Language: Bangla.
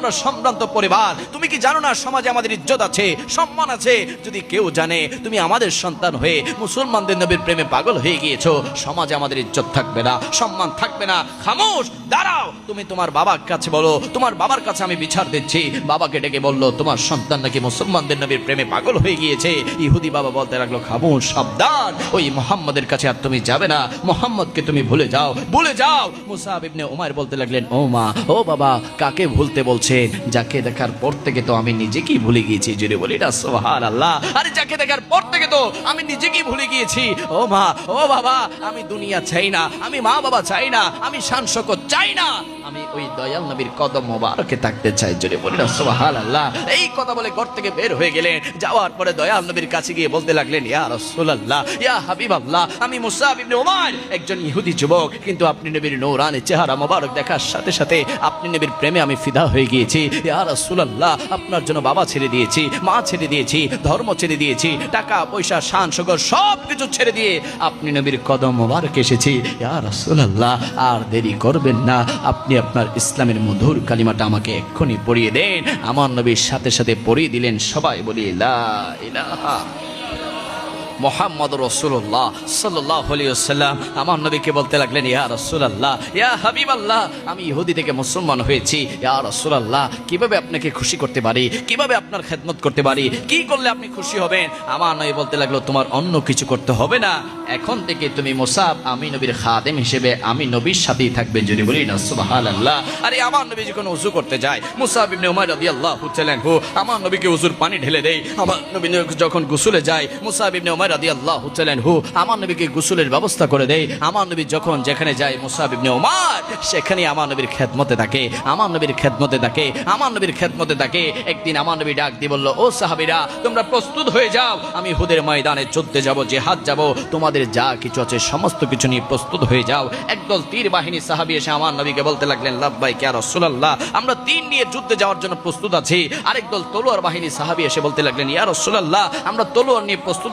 আমরা সম্ভ্রান্ত পরিবার, তুমি কি জানো না সমাজে আমাদের ইজ্জত আছে, সম্মান আছে? যদি কেউ জানে তুমি আমাদের সন্তান হয়ে মুসলমানদের নবীর প্রেমে পাগল হয়ে গিয়েছো, সমাজে আমাদের ইজ্জত থাকবে না, সম্মান থাকবে না। খামোশ, দাঁড়াও। তুমি তোমার বাবার কাছে বলো, তোমার বাবার কাছে আমি বিচার দিচ্ছি। বাবাকে ডেকে বললো তোমার সন্তান নাকি মুসলমানদের নবীর প্রেমে পাগল হয়ে গিয়েছে। ইহুদি বাবা বলতে লাগলো খামোশ, সাবধান, ওই মুহাম্মাদের কাছে আর তুমি যাবে না, মুহাম্মদকে তুমি ভুলে যাও, ভুলে যাও। মুসাব ইবনে উমাইর বলতে লাগলেন ও মা, ও বাবা, কাকে ভুলতে বলছে? যাকে দেখার পর থেকে তো আমি নিজেকেই ভুলে গিয়েছি। জুড়ে বলি না সুবহানাল্লাহ। আরে যাকে দেখার পর থেকে তো আমি নিজেকেই ভুলে গিয়েছি। ও মা, ও বাবা, আমি দুনিয়া চাই না, আমি মা বাবা চাই না, আমি শান শৌকত চাই না, আমি ওই দয়াল নবীর কদম মোবারকে থাকতে চাই। জুড়ে বলি না সুবহানাল্লাহ। এই কথা বলে ঘর থেকে বের হয়ে গেলেন। যাওয়ার পরে দয়াল নবীর কাছে গিয়ে বলতে লাগলেন ইয়া রাসূলুল্লাহ, ইয়া হাবিবাল্লাহ, আমি মুসাব ইবনে উমাইর, একজন ইহুদি যুবক, কিন্তু আপনি নবীর নূরানি চেহারা মোবারক দেখার সাথে সাথে আপনি নবীর প্রেমে আমি ফিদা হয়ে গিয়েছি। ইয়া রাসূলুল্লাহ, আপনার জন্য বাবা ছেড়ে দিয়েছি, মা ছেড়ে দিয়েছি, ধর্ম ছেড়ে দিয়েছি, টাকা পয়সা শান শৌকত সব কিছু ছেড়ে দিয়ে আপনি নবীর কদম মোবারক এসেছি। ইয়া রাসূলুল্লাহ, আর দেরি করবেন না, আপনি আপনার ইসলামের মধুর কালিমাটা আমাকে এক্ষুনি পড়িয়ে দেন। আমার নবীর সাথে সাথে পড়িয়ে দিলেন। সবাই বলি লা ইলাহা মুহাম্মদ রাসূলুল্লাহ সাল্লাল্লাহু আলাইহি ওয়াসাল্লাম আমার নবীকে বলতে লাগলেন ইয়া রাসূলুল্লাহ, ইয়া হাবিবাল্লাহ, আমি ইহুদি থেকে মুসলমান হয়েছি। ইয়া রাসূলুল্লাহ, কিভাবে আপনাকে খুশি করতে পারি, কিভাবে আপনার খেদমত করতে পারি, কি করলে আপনি খুশি হবেন? আমার নবী বলতে লাগলো তোমার অন্য কিছু করতে হবে না, এখন থেকে তুমি মুসাব আমি নবীর খাদেম হিসেবে আমি নবীর সাথেই থাকবে। যদি বলি না সুবহানাল্লাহ। আরে আমার নবী যখন ওযু করতে যায়, মুসাব ইবনে উমাইর রাদিয়াল্লাহু তাআলা আনহু আমার নবীকে ওযুর পানি ঢেলে দেয়। আমার নবী যখন গোসলে যায়, মুসাব ইবনে উমাইর রাদিয়াল্লাহু তাআলা আনহু আমার নবীকে গোসলের ব্যবস্থা করে দেয়। আমার নবী যখন যেখানে যায় মুসাব ইবনে উমাইর সেখানে আমার নবীর খেদমতে থাকে, আমার নবীর খেদমতে থাকে, আমার নবীর খেদমতে থাকে। একদিন আমার নবী ডাক দিয়ে বলল ও সাহাবীরা, তোমরা প্রস্তুত হয়ে যাও, আমি হুদের ময়দানে যুদ্ধে যাব, জিহাদ যাব, তোমাদের যা কিছু আছে সমস্ত কিছু নিয়ে প্রস্তুত হয়ে যাও। একদল তীর বাহিনী সাহাবী এসে আমার নবীকে বলতে লাগলেন লাব্বাইক ইয়া রাসূলুল্লাহ, আমরা তীর নিয়ে যুদ্ধে যাওয়ার জন্য প্রস্তুত আছি। আরেক দল তলোয়ার বাহিনী সাহাবী এসে বলতে লাগলেন ইয়া রাসূলুল্লাহ, আমরা তলোয়ার নিয়ে প্রস্তুত